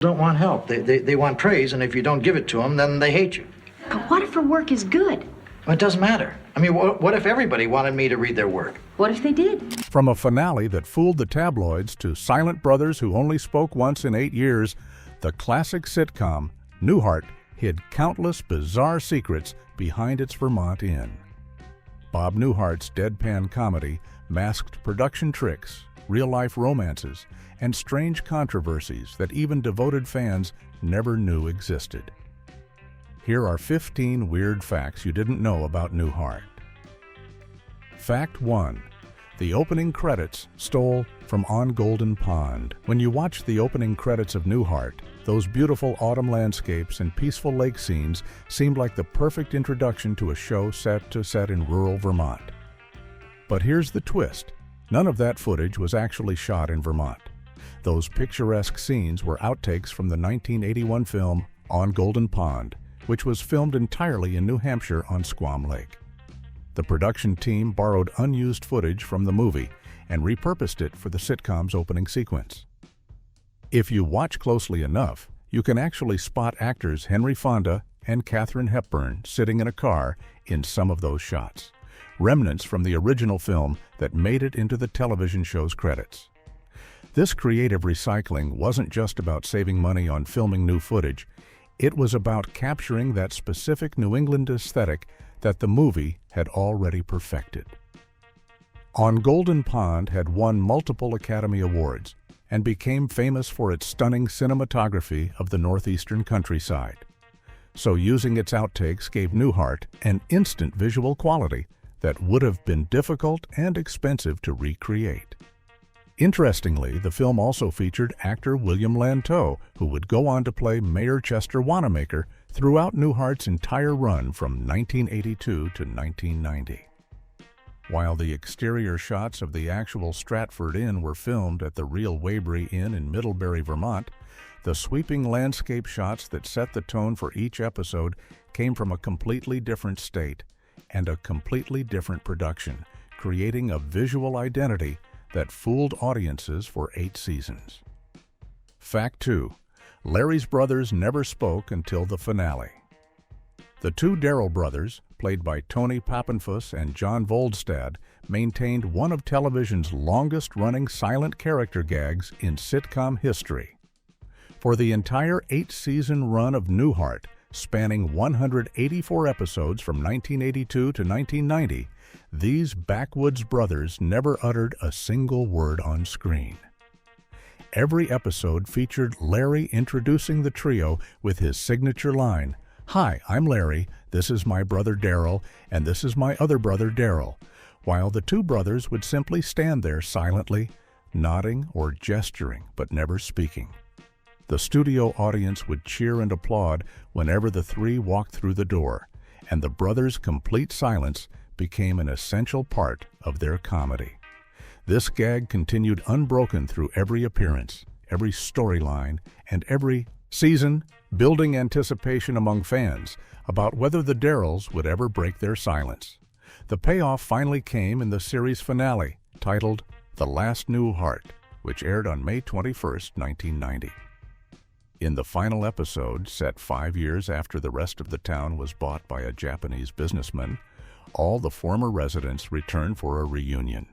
Don't want help. They want praise, and if you don't give it to them, then they hate you. But what if her work is good? Well, it doesn't matter. I mean, what if everybody wanted me to read their work? What if they did? From a finale that fooled the tabloids to silent brothers who only spoke once in 8 years, the classic sitcom, Newhart, hid countless bizarre secrets behind its Vermont inn. Bob Newhart's deadpan comedy masked production tricks, real-life romances, and strange controversies that even devoted fans never knew existed. Here are 15 weird facts you didn't know about Newhart. Fact 1. The opening credits stole from On Golden Pond. When you watch the opening credits of Newhart, those beautiful autumn landscapes and peaceful lake scenes seemed like the perfect introduction to a show set in rural Vermont. But here's the twist. None of that footage was actually shot in Vermont. Those picturesque scenes were outtakes from the 1981 film On Golden Pond, which was filmed entirely in New Hampshire on Squam Lake. The production team borrowed unused footage from the movie and repurposed it for the sitcom's opening sequence. If you watch closely enough, you can actually spot actors Henry Fonda and Katharine Hepburn sitting in a car in some of those shots, remnants from the original film that made it into the television show's credits. This creative recycling wasn't just about saving money on filming new footage, it was about capturing that specific New England aesthetic that the movie had already perfected. On Golden Pond had won multiple Academy Awards and became famous for its stunning cinematography of the northeastern countryside. So using its outtakes gave Newhart an instant visual quality that would have been difficult and expensive to recreate. Interestingly, the film also featured actor William Lantow, who would go on to play Mayor Chester Wanamaker throughout Newhart's entire run from 1982 to 1990. While the exterior shots of the actual Stratford Inn were filmed at the real Waybury Inn in Middlebury, Vermont, the sweeping landscape shots that set the tone for each episode came from a completely different state and a completely different production, creating a visual identity that fooled audiences for 8 seasons. Fact 2. Larry's brothers never spoke until the finale. The two Darrell brothers, played by Tony Pappenfuss and John Voldstad, maintained one of television's longest-running silent character gags in sitcom history. For the entire 8-season run of Newhart, spanning 184 episodes from 1982 to 1990, these backwoods brothers never uttered a single word on screen. Every episode featured Larry introducing the trio with his signature line, "Hi, I'm Larry, this is my brother Darrell, and this is my other brother Darrell," while the two brothers would simply stand there silently, nodding or gesturing, but never speaking. The studio audience would cheer and applaud whenever the three walked through the door, and the brothers' complete silence became an essential part of their comedy. This gag continued unbroken through every appearance, every storyline, and every season, building anticipation among fans about whether the Darrells would ever break their silence. The payoff finally came in the series finale, titled The Last Newhart, which aired on May 21, 1990. In the final episode, set 5 years after the rest of the town was bought by a Japanese businessman, all the former residents return for a reunion.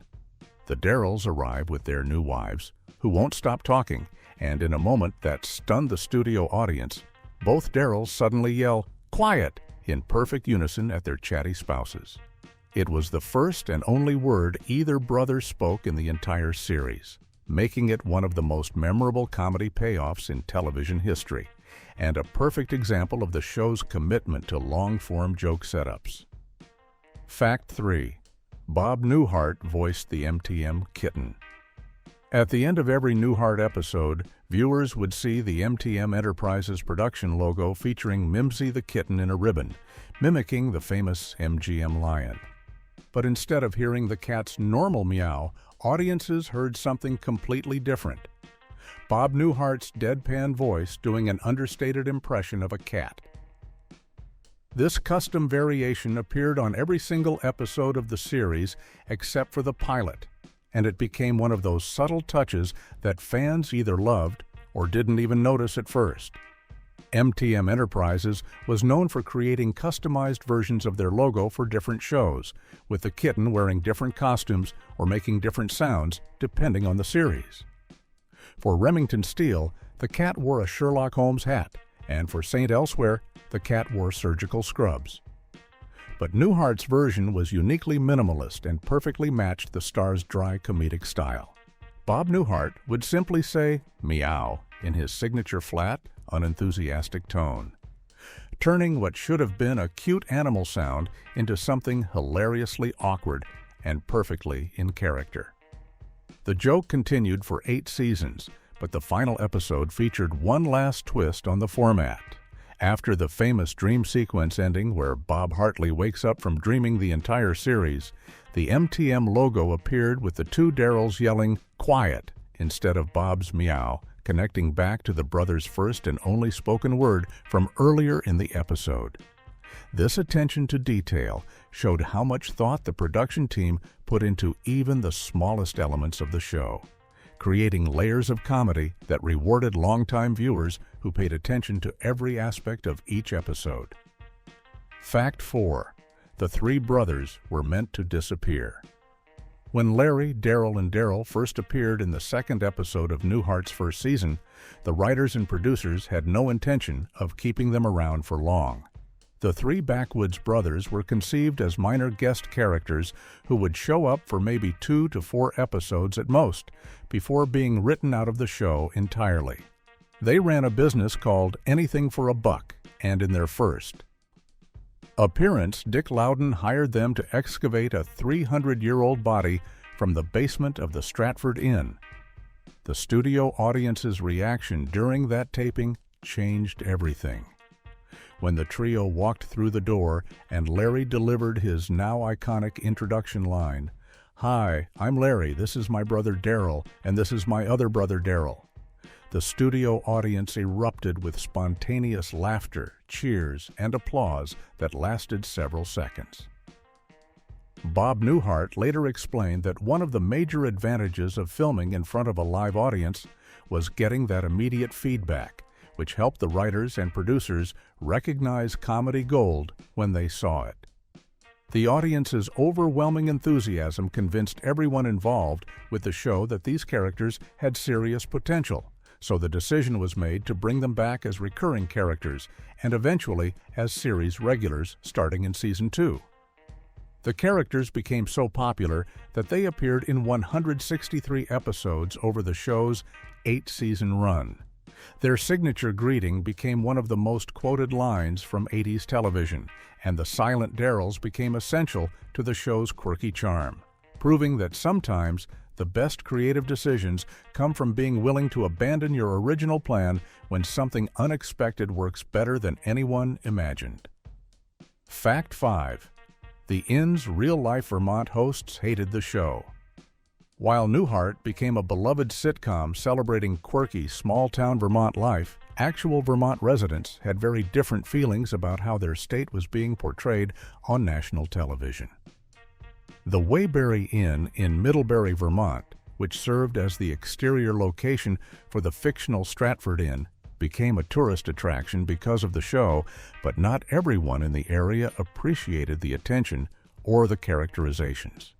The Darrells arrive with their new wives, who won't stop talking, and in a moment that stunned the studio audience, both Darrells suddenly yell, "Quiet!" in perfect unison at their chatty spouses. It was the first and only word either brother spoke in the entire series, making it one of the most memorable comedy payoffs in television history, and a perfect example of the show's commitment to long-form joke setups. Fact 3. Bob Newhart voiced the MTM kitten. At the end of every Newhart episode, viewers would see the MTM Enterprises production logo featuring Mimsy the kitten in a ribbon, mimicking the famous MGM lion. But instead of hearing the cat's normal meow, audiences heard something completely different. Bob Newhart's deadpan voice doing an understated impression of a cat. This custom variation appeared on every single episode of the series except for the pilot, and it became one of those subtle touches that fans either loved or didn't even notice at first. MTM Enterprises was known for creating customized versions of their logo for different shows, with the kitten wearing different costumes or making different sounds depending on the series. For Remington Steele, the cat wore a Sherlock Holmes hat, and for St. Elsewhere, the cat wore surgical scrubs. But Newhart's version was uniquely minimalist and perfectly matched the star's dry comedic style. Bob Newhart would simply say "meow" in his signature flat, unenthusiastic tone, turning what should have been a cute animal sound into something hilariously awkward and perfectly in character. The joke continued for 8 seasons, but the final episode featured one last twist on the format. After the famous dream sequence ending where Bob Hartley wakes up from dreaming the entire series, the MTM logo appeared with the two Daryls yelling "quiet" instead of Bob's meow, connecting back to the brothers' first and only spoken word from earlier in the episode. This attention to detail showed how much thought the production team put into even the smallest elements of the show, creating layers of comedy that rewarded longtime viewers who paid attention to every aspect of each episode. Fact 4. The three brothers were meant to disappear. When Larry, Daryl, and Daryl first appeared in the second episode of Newhart's first season, the writers and producers had no intention of keeping them around for long. The three backwoods brothers were conceived as minor guest characters who would show up for maybe 2 to 4 episodes at most, before being written out of the show entirely. They ran a business called Anything for a Buck, and in their first appearance, Dick Loudon hired them to excavate a 300-year-old body from the basement of the Stratford Inn. The studio audience's reaction during that taping changed everything. When the trio walked through the door and Larry delivered his now iconic introduction line, "Hi, I'm Larry, this is my brother Daryl, and this is my other brother Daryl," the studio audience erupted with spontaneous laughter, cheers, and applause that lasted several seconds. Bob Newhart later explained that one of the major advantages of filming in front of a live audience was getting that immediate feedback, which helped the writers and producers recognize comedy gold when they saw it. The audience's overwhelming enthusiasm convinced everyone involved with the show that these characters had serious potential, so the decision was made to bring them back as recurring characters and eventually as series regulars starting in Season 2. The characters became so popular that they appeared in 163 episodes over the show's 8-season run. Their signature greeting became one of the most quoted lines from 80s television, and the silent Daryls became essential to the show's quirky charm, proving that sometimes the best creative decisions come from being willing to abandon your original plan when something unexpected works better than anyone imagined. Fact 5. The Inn's real-life Vermont hosts hated the show. While Newhart became a beloved sitcom celebrating quirky, small-town Vermont life, actual Vermont residents had very different feelings about how their state was being portrayed on national television. The Waybury Inn in Middlebury, Vermont, which served as the exterior location for the fictional Stratford Inn, became a tourist attraction because of the show, but not everyone in the area appreciated the attention or the characterizations.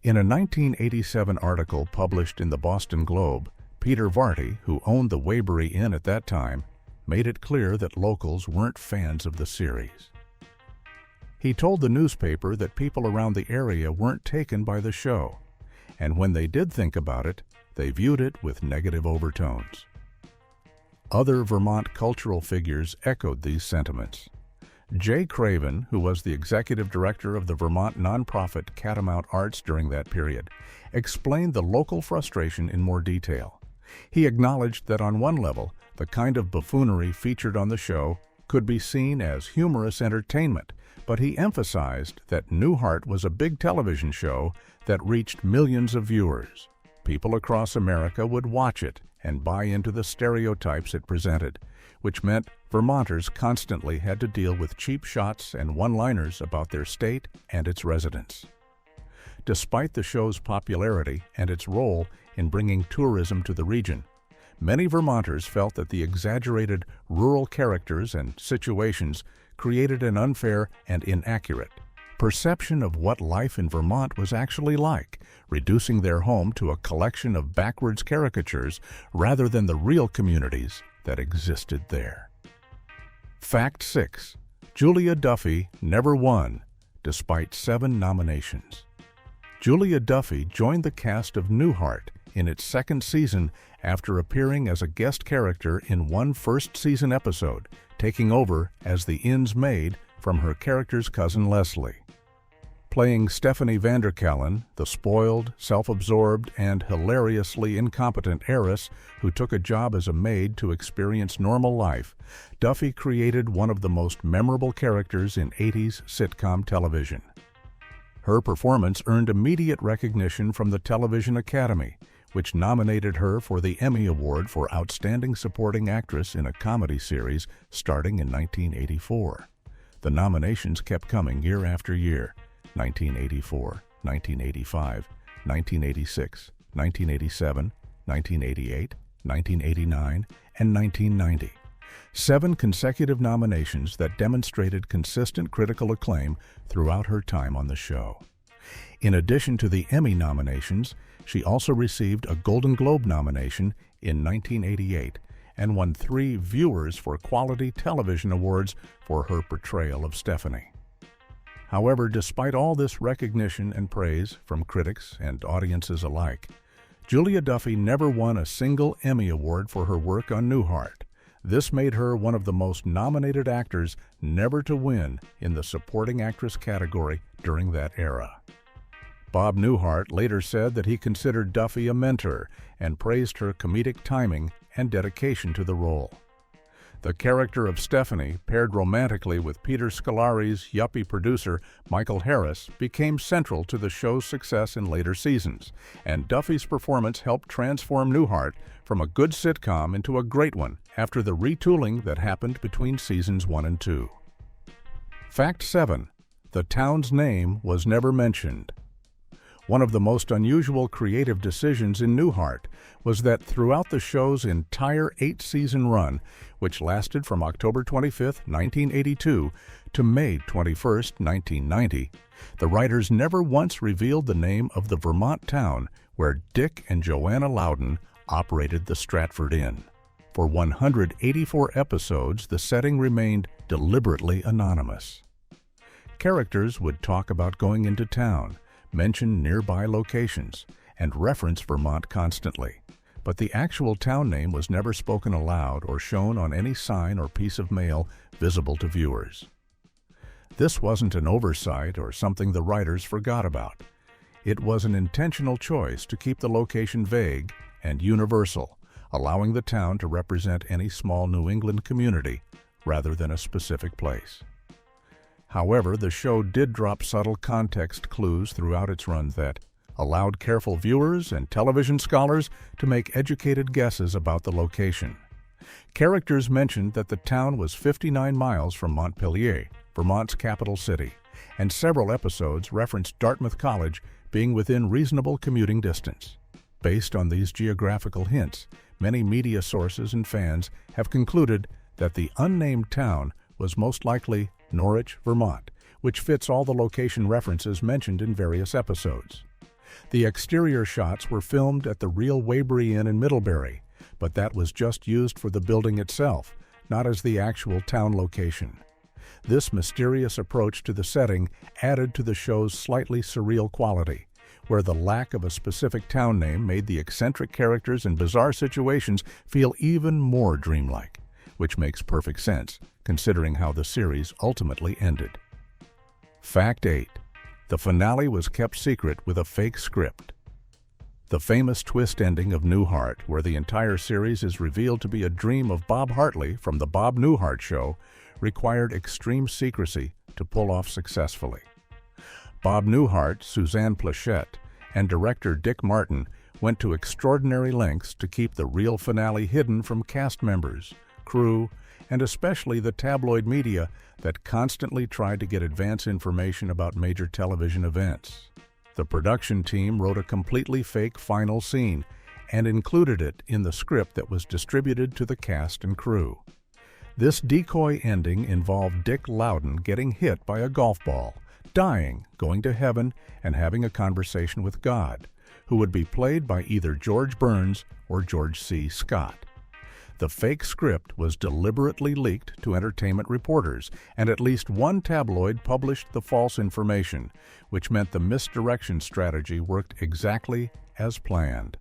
In a 1987 article published in the Boston Globe, Peter Varty, who owned the Waybury Inn at that time, made it clear that locals weren't fans of the series. He told the newspaper that people around the area weren't taken by the show, and when they did think about it, they viewed it with negative overtones. Other Vermont cultural figures echoed these sentiments. Jay Craven, who was the executive director of the Vermont nonprofit Catamount Arts during that period, explained the local frustration in more detail. He acknowledged that on one level, the kind of buffoonery featured on the show could be seen as humorous entertainment, but he emphasized that Newhart was a big television show that reached millions of viewers. People across America would watch it and buy into the stereotypes it presented, which meant Vermonters constantly had to deal with cheap shots and one-liners about their state and its residents. Despite the show's popularity and its role in bringing tourism to the region, many Vermonters felt that the exaggerated rural characters and situations created an unfair and inaccurate perception of what life in Vermont was actually like, reducing their home to a collection of backwards caricatures rather than the real communities that existed there. Fact 6. Julia Duffy never won, despite 7 nominations. Julia Duffy joined the cast of Newhart in its second season after appearing as a guest character in one first-season episode, taking over as the ends maid from her character's cousin Leslie. Playing Stephanie Vanderkallen, the spoiled, self-absorbed, and hilariously incompetent heiress who took a job as a maid to experience normal life, Duffy created one of the most memorable characters in 80s sitcom television. Her performance earned immediate recognition from the Television Academy, which nominated her for the Emmy Award for Outstanding Supporting Actress in a Comedy Series starting in 1984. The nominations kept coming year after year: 1984, 1985, 1986, 1987, 1988, 1989, and 1990. 7 consecutive nominations that demonstrated consistent critical acclaim throughout her time on the show. In addition to the Emmy nominations, she also received a Golden Globe nomination in 1988 and won 3 Viewers for Quality Television Awards for her portrayal of Stephanie. However, despite all this recognition and praise from critics and audiences alike, Julia Duffy never won a single Emmy Award for her work on Newhart. This made her one of the most nominated actors never to win in the supporting actress category during that era. Bob Newhart later said that he considered Duffy a mentor and praised her comedic timing and dedication to the role. The character of Stephanie, paired romantically with Peter Scolari's yuppie producer Michael Harris, became central to the show's success in later seasons, and Duffy's performance helped transform Newhart from a good sitcom into a great one after the retooling that happened between seasons 1 and 2. Fact 7. The town's name was never mentioned. One of the most unusual creative decisions in Newhart was that throughout the show's entire 8-season run, which lasted from October 25, 1982 to May 21, 1990, the writers never once revealed the name of the Vermont town where Dick and Joanna Loudon operated the Stratford Inn. For 184 episodes, the setting remained deliberately anonymous. Characters would talk about going into town, mention nearby locations, and reference Vermont constantly, but the actual town name was never spoken aloud or shown on any sign or piece of mail visible to viewers. This wasn't an oversight or something the writers forgot about. It was an intentional choice to keep the location vague and universal, allowing the town to represent any small New England community rather than a specific place. However, the show did drop subtle context clues throughout its run that allowed careful viewers and television scholars to make educated guesses about the location. Characters mentioned that the town was 59 miles from Montpelier, Vermont's capital city, and several episodes referenced Dartmouth College being within reasonable commuting distance. Based on these geographical hints, many media sources and fans have concluded that the unnamed town was most likely Norwich, Vermont, which fits all the location references mentioned in various episodes. The exterior shots were filmed at the real Waybury Inn in Middlebury, but that was just used for the building itself, not as the actual town location. This mysterious approach to the setting added to the show's slightly surreal quality, where the lack of a specific town name made the eccentric characters and bizarre situations feel even more dreamlike, which makes perfect sense, considering how the series ultimately ended. Fact 8. The finale was kept secret with a fake script. The famous twist ending of Newhart, where the entire series is revealed to be a dream of Bob Hartley from The Bob Newhart Show, required extreme secrecy to pull off successfully. Bob Newhart, Suzanne Plachette, and director Dick Martin went to extraordinary lengths to keep the real finale hidden from cast members, crew, and especially the tabloid media that constantly tried to get advance information about major television events. The production team wrote a completely fake final scene, and included it in the script that was distributed to the cast and crew. This decoy ending involved Dick Loudon getting hit by a golf ball, dying, going to heaven, and having a conversation with God, who would be played by either George Burns or George C. Scott. The fake script was deliberately leaked to entertainment reporters, and at least one tabloid published the false information, which meant the misdirection strategy worked exactly as planned.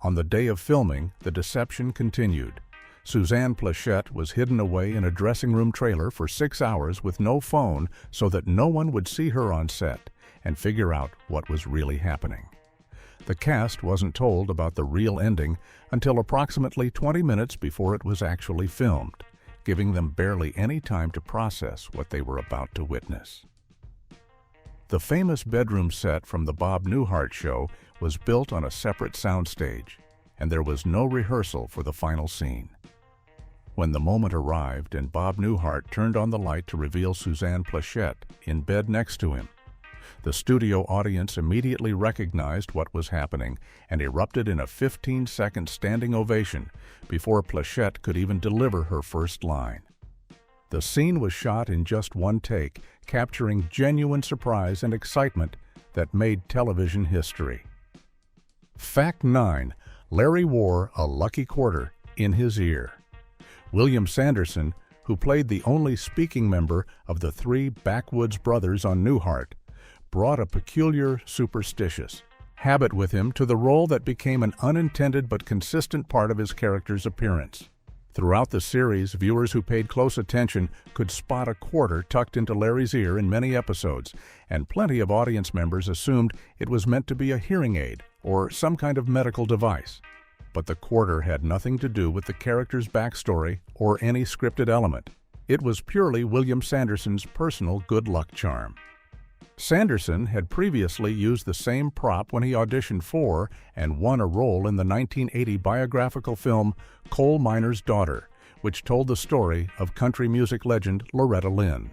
On the day of filming, the deception continued. Suzanne Pleshette was hidden away in a dressing room trailer for 6 hours with no phone so that no one would see her on set and figure out what was really happening. The cast wasn't told about the real ending until approximately 20 minutes before it was actually filmed, giving them barely any time to process what they were about to witness. The famous bedroom set from the Bob Newhart show was built on a separate soundstage, and there was no rehearsal for the final scene. When the moment arrived and Bob Newhart turned on the light to reveal Suzanne Pleshette in bed next to him, the studio audience immediately recognized what was happening and erupted in a 15-second standing ovation before Pleshette could even deliver her first line. The scene was shot in just one take, capturing genuine surprise and excitement that made television history. Fact 9. Larry wore a lucky quarter in his ear. William Sanderson, who played the only speaking member of the three backwoods brothers on Newhart, brought a peculiar, superstitious habit with him to the role that became an unintended but consistent part of his character's appearance. Throughout the series, viewers who paid close attention could spot a quarter tucked into Larry's ear in many episodes, and plenty of audience members assumed it was meant to be a hearing aid or some kind of medical device. But the quarter had nothing to do with the character's backstory or any scripted element. It was purely William Sanderson's personal good luck charm. Sanderson had previously used the same prop when he auditioned for and won a role in the 1980 biographical film Coal Miner's Daughter, which told the story of country music legend Loretta Lynn.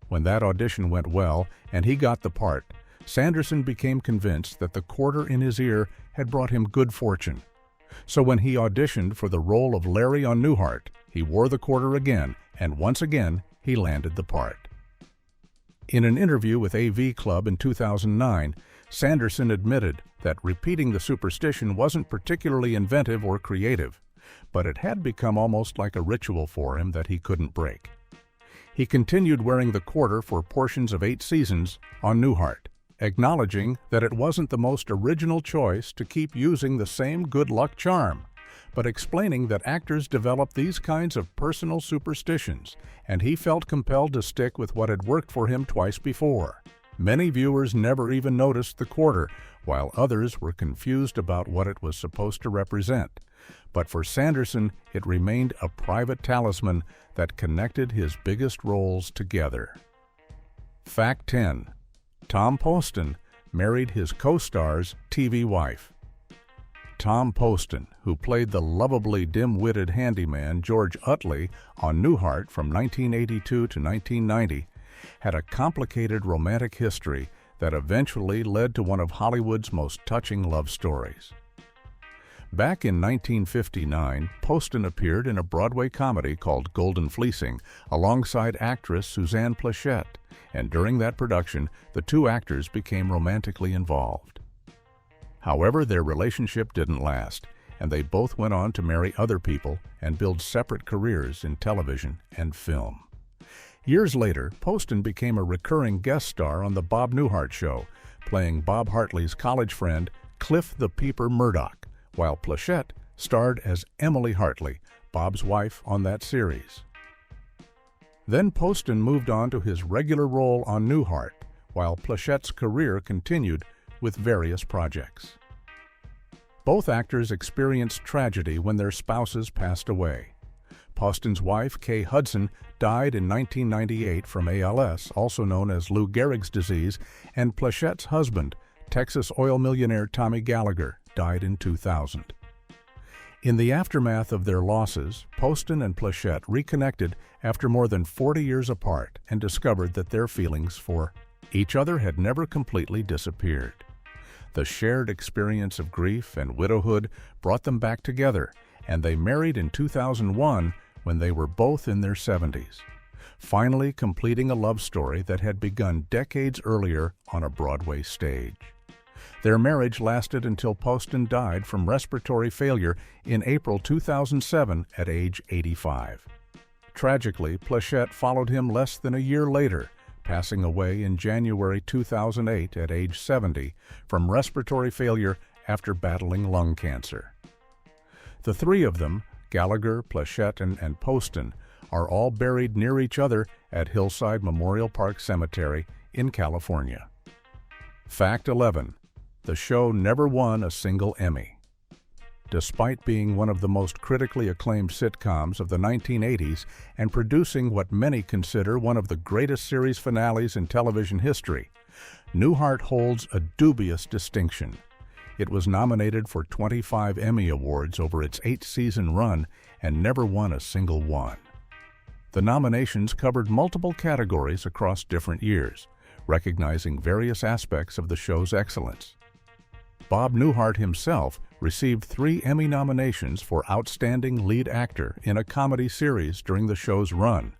When that audition went well and he got the part, Sanderson became convinced that the quarter in his ear had brought him good fortune. So when he auditioned for the role of Larry on Newhart, he wore the quarter again, and once again he landed the part. In an interview with AV Club in 2009, Sanderson admitted that repeating the superstition wasn't particularly inventive or creative, but it had become almost like a ritual for him that he couldn't break. He continued wearing the quarter for portions of 8 seasons on Newhart, acknowledging that it wasn't the most original choice to keep using the same good luck charm, but explaining that actors develop these kinds of personal superstitions, and he felt compelled to stick with what had worked for him twice before. Many viewers never even noticed the quarter, while others were confused about what it was supposed to represent. But for Sanderson, it remained a private talisman that connected his biggest roles together. Fact 10. Tom Poston married his co-star's TV wife. Tom Poston, who played the lovably dim-witted handyman George Utley on Newhart from 1982 to 1990, had a complicated romantic history that eventually led to one of Hollywood's most touching love stories. Back in 1959, Poston appeared in a Broadway comedy called Golden Fleecing alongside actress Suzanne Pleshette, and during that production, the two actors became romantically involved. However, their relationship didn't last, and they both went on to marry other people and build separate careers in television and film. Years later, Poston became a recurring guest star on The Bob Newhart Show, playing Bob Hartley's college friend Cliff the Peeper Murdoch, while Pleshette starred as Emily Hartley, Bob's wife on that series. Then Poston moved on to his regular role on Newhart, while Plechette's career continued with various projects. Both actors experienced tragedy when their spouses passed away. Poston's wife, Kay Hudson, died in 1998 from ALS, also known as Lou Gehrig's disease, and Plechette's husband, Texas oil millionaire Tommy Gallagher, died in 2000. In the aftermath of their losses, Poston and Pleshette reconnected after more than 40 years apart and discovered that their feelings for each other had never completely disappeared. The shared experience of grief and widowhood brought them back together, and they married in 2001 when they were both in their 70s, finally completing a love story that had begun decades earlier on a Broadway stage. Their marriage lasted until Poston died from respiratory failure in April 2007 at age 85. Tragically, Plachette followed him less than a year later, passing away in January 2008 at age 70 from respiratory failure after battling lung cancer. The three of them, Gallagher, Plachette, and Poston, are all buried near each other at Hillside Memorial Park Cemetery in California. Fact 11. The show never won a single Emmy. Despite being one of the most critically acclaimed sitcoms of the 1980s and producing what many consider one of the greatest series finales in television history, Newhart holds a dubious distinction. It was nominated for 25 Emmy Awards over its 8-season run and never won a single one. The nominations covered multiple categories across different years, recognizing various aspects of the show's excellence. Bob Newhart himself received 3 Emmy nominations for Outstanding Lead Actor in a Comedy Series during the show's run.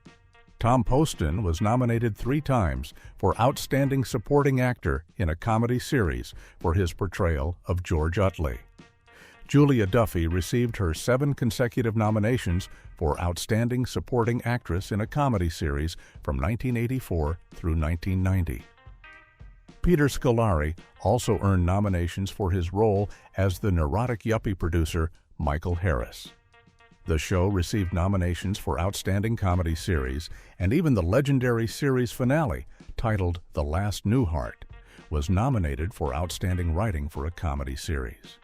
Tom Poston was nominated 3 times for Outstanding Supporting Actor in a Comedy Series for his portrayal of George Utley. Julia Duffy received her 7 consecutive nominations for Outstanding Supporting Actress in a Comedy Series from 1984 through 1990. Peter Scolari also earned nominations for his role as the neurotic yuppie producer Michael Harris. The show received nominations for Outstanding Comedy Series, and even the legendary series finale, titled The Last Newhart, was nominated for Outstanding Writing for a Comedy Series.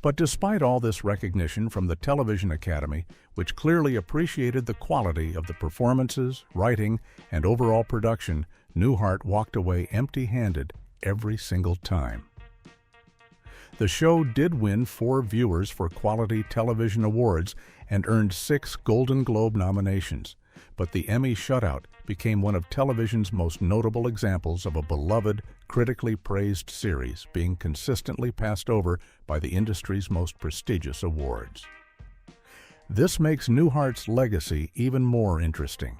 But despite all this recognition from the Television Academy, which clearly appreciated the quality of the performances, writing, and overall production, Newhart walked away empty-handed every single time. The show did win 4 Viewers for Quality Television Awards and earned 6 Golden Globe nominations, but the Emmy shutout became one of television's most notable examples of a beloved, critically praised series being consistently passed over by the industry's most prestigious awards. This makes Newhart's legacy even more interesting.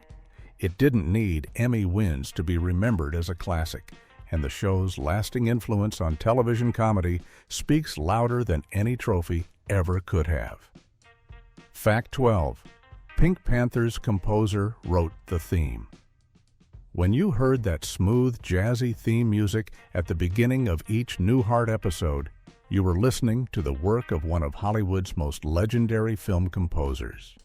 It didn't need Emmy wins to be remembered as a classic, and the show's lasting influence on television comedy speaks louder than any trophy ever could have. Fact 12. Pink Panther's composer wrote the theme. When you heard that smooth, jazzy theme music at the beginning of each Newhart episode, you were listening to the work of one of Hollywood's most legendary film composers.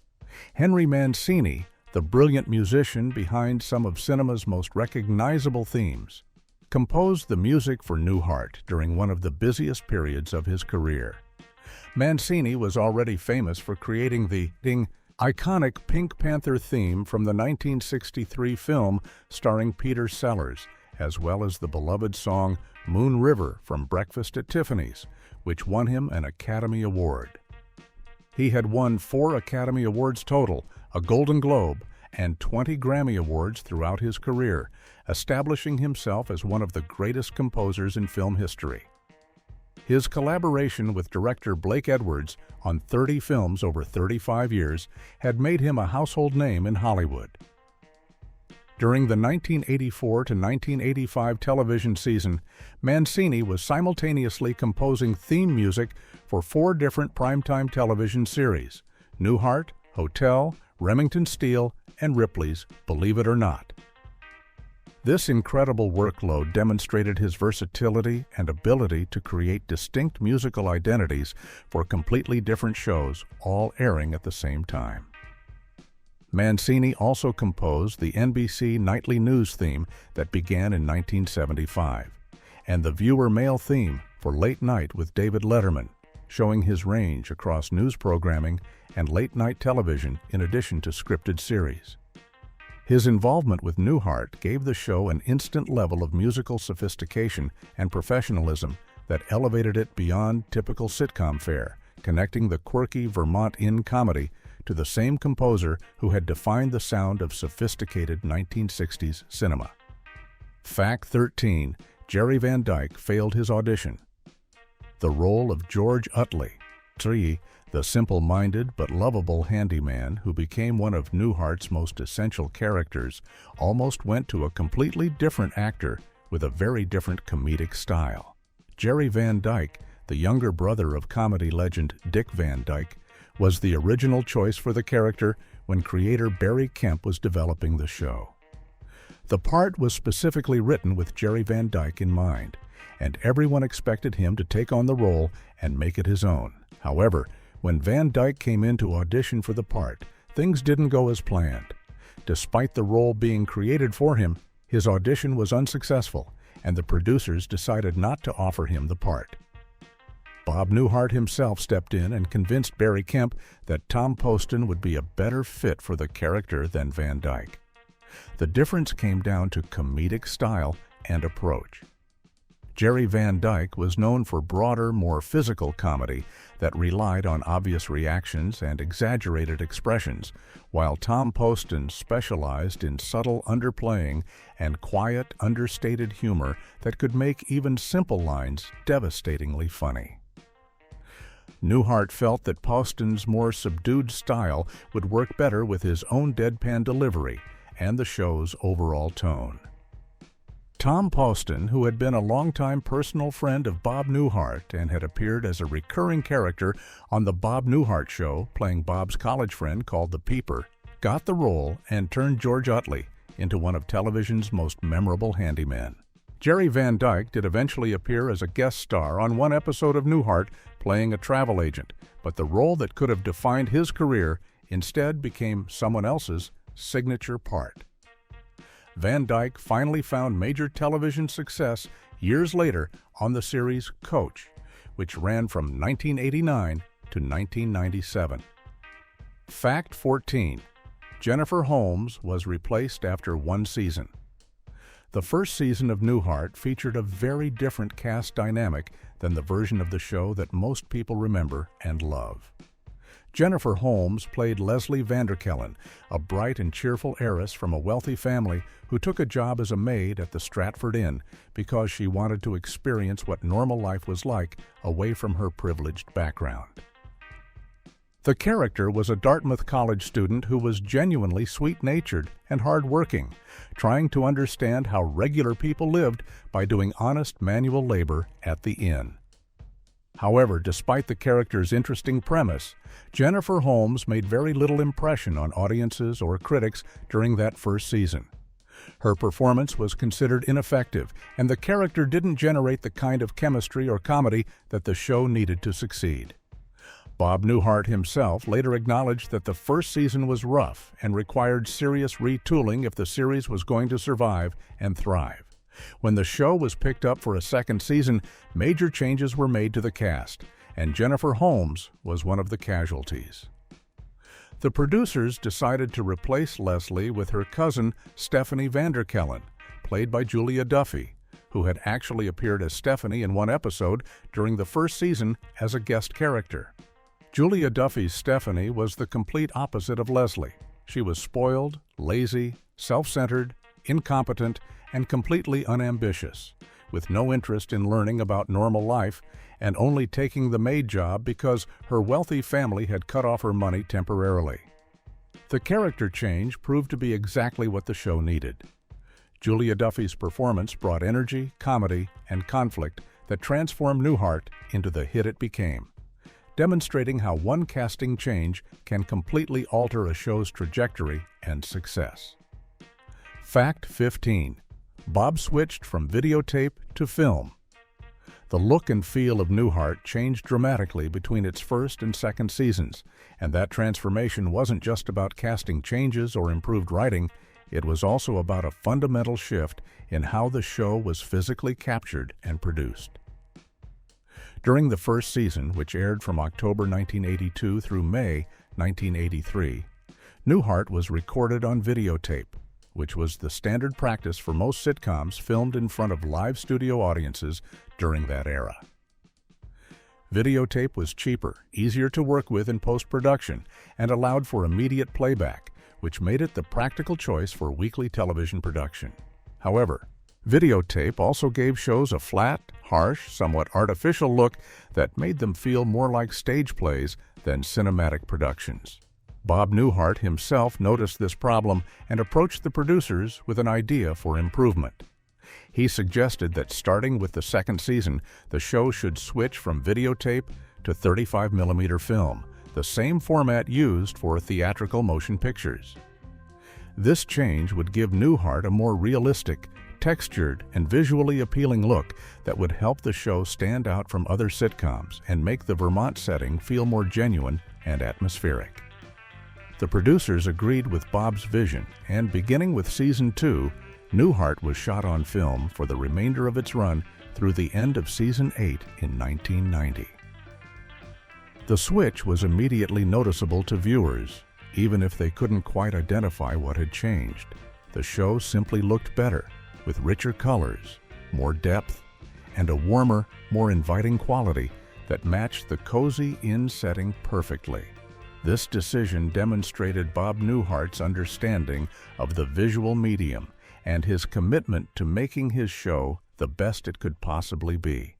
Henry Mancini, the brilliant musician behind some of cinema's most recognizable themes, composed the music for Newhart during one of the busiest periods of his career. Mancini was already famous for creating the iconic Pink Panther theme from the 1963 film starring Peter Sellers, as well as the beloved song Moon River from Breakfast at Tiffany's, which won him an Academy Award. He had won 4 Academy Awards total, a Golden Globe, and 20 Grammy Awards throughout his career, establishing himself as one of the greatest composers in film history. His collaboration with director Blake Edwards on 30 films over 35 years had made him a household name in Hollywood. During the 1984 to 1985 television season, Mancini was simultaneously composing theme music for 4 different primetime television series: Newhart, Hotel, Remington Steele, and Ripley's Believe It or Not. This incredible workload demonstrated his versatility and ability to create distinct musical identities for completely different shows, all airing at the same time. Mancini also composed the NBC Nightly News theme that began in 1975, and the viewer mail theme for Late Night with David Letterman, showing his range across news programming and late-night television in addition to scripted series. His involvement with Newhart gave the show an instant level of musical sophistication and professionalism that elevated it beyond typical sitcom fare, connecting the quirky Vermont Inn comedy to the same composer who had defined the sound of sophisticated 1960s cinema. Fact 13. Jerry Van Dyke failed his audition. The role of George Utley, Tree, the simple-minded but lovable handyman who became one of Newhart's most essential characters, almost went to a completely different actor with a very different comedic style. Jerry Van Dyke, the younger brother of comedy legend Dick Van Dyke, was the original choice for the character when creator Barry Kemp was developing the show. The part was specifically written with Jerry Van Dyke in mind, and everyone expected him to take on the role and make it his own. However, when Van Dyke came in to audition for the part, things didn't go as planned. Despite the role being created for him, his audition was unsuccessful, and the producers decided not to offer him the part. Bob Newhart himself stepped in and convinced Barry Kemp that Tom Poston would be a better fit for the character than Van Dyke. The difference came down to comedic style and approach. Jerry Van Dyke was known for broader, more physical comedy that relied on obvious reactions and exaggerated expressions, while Tom Poston specialized in subtle underplaying and quiet, understated humor that could make even simple lines devastatingly funny. Newhart felt that Poston's more subdued style would work better with his own deadpan delivery and the show's overall tone. Tom Poston, who had been a longtime personal friend of Bob Newhart and had appeared as a recurring character on The Bob Newhart Show, playing Bob's college friend called the Peeper, got the role and turned George Utley into one of television's most memorable handymen. Jerry Van Dyke did eventually appear as a guest star on one episode of Newhart, playing a travel agent, but the role that could have defined his career instead became someone else's signature part. Van Dyke finally found major television success years later on the series Coach, which ran from 1989 to 1997. Fact 14. Jennifer Holmes was replaced after one season. The first season of Newhart featured a very different cast dynamic than the version of the show that most people remember and love. Jennifer Holmes played Leslie Vanderkellen, a bright and cheerful heiress from a wealthy family who took a job as a maid at the Stratford Inn because she wanted to experience what normal life was like away from her privileged background. The character was a Dartmouth College student who was genuinely sweet-natured and hard-working, trying to understand how regular people lived by doing honest manual labor at the inn. However, despite the character's interesting premise, Jennifer Holmes made very little impression on audiences or critics during that first season. Her performance was considered ineffective, and the character didn't generate the kind of chemistry or comedy that the show needed to succeed. Bob Newhart himself later acknowledged that the first season was rough and required serious retooling if the series was going to survive and thrive. When the show was picked up for a second season, major changes were made to the cast, and Jennifer Holmes was one of the casualties. The producers decided to replace Leslie with her cousin Stephanie Vanderkellen, played by Julia Duffy, who had actually appeared as Stephanie in one episode during the first season as a guest character. Julia Duffy's Stephanie was the complete opposite of Leslie. She was spoiled, lazy, self-centered, incompetent, and completely unambitious, with no interest in learning about normal life and only taking the maid job because her wealthy family had cut off her money temporarily. The character change proved to be exactly what the show needed. Julia Duffy's performance brought energy, comedy, and conflict that transformed Newhart into the hit it became, demonstrating how one casting change can completely alter a show's trajectory and success. Fact 15. Bob switched from videotape to film. The look and feel of Newhart changed dramatically between its first and second seasons, and that transformation wasn't just about casting changes or improved writing, it was also about a fundamental shift in how the show was physically captured and produced. During the first season, which aired from October 1982 through May 1983, Newhart was recorded on videotape, which was the standard practice for most sitcoms filmed in front of live studio audiences during that era. Videotape was cheaper, easier to work with in post-production, and allowed for immediate playback, which made it the practical choice for weekly television production. However, Videotape also gave shows a flat, harsh, somewhat artificial look that made them feel more like stage plays than cinematic productions. Bob Newhart himself noticed this problem and approached the producers with an idea for improvement. He suggested that starting with the second season, the show should switch from videotape to 35mm film, the same format used for theatrical motion pictures. This change would give Newhart a more realistic, textured, and visually appealing look that would help the show stand out from other sitcoms and make the Vermont setting feel more genuine and atmospheric. The producers agreed with Bob's vision, and beginning with Season 2, Newhart was shot on film for the remainder of its run through the end of Season 8 in 1990. The switch was immediately noticeable to viewers, even if they couldn't quite identify what had changed. The show simply looked better, with richer colors, more depth, and a warmer, more inviting quality that matched the cozy inn setting perfectly. This decision demonstrated Bob Newhart's understanding of the visual medium and his commitment to making his show the best it could possibly be.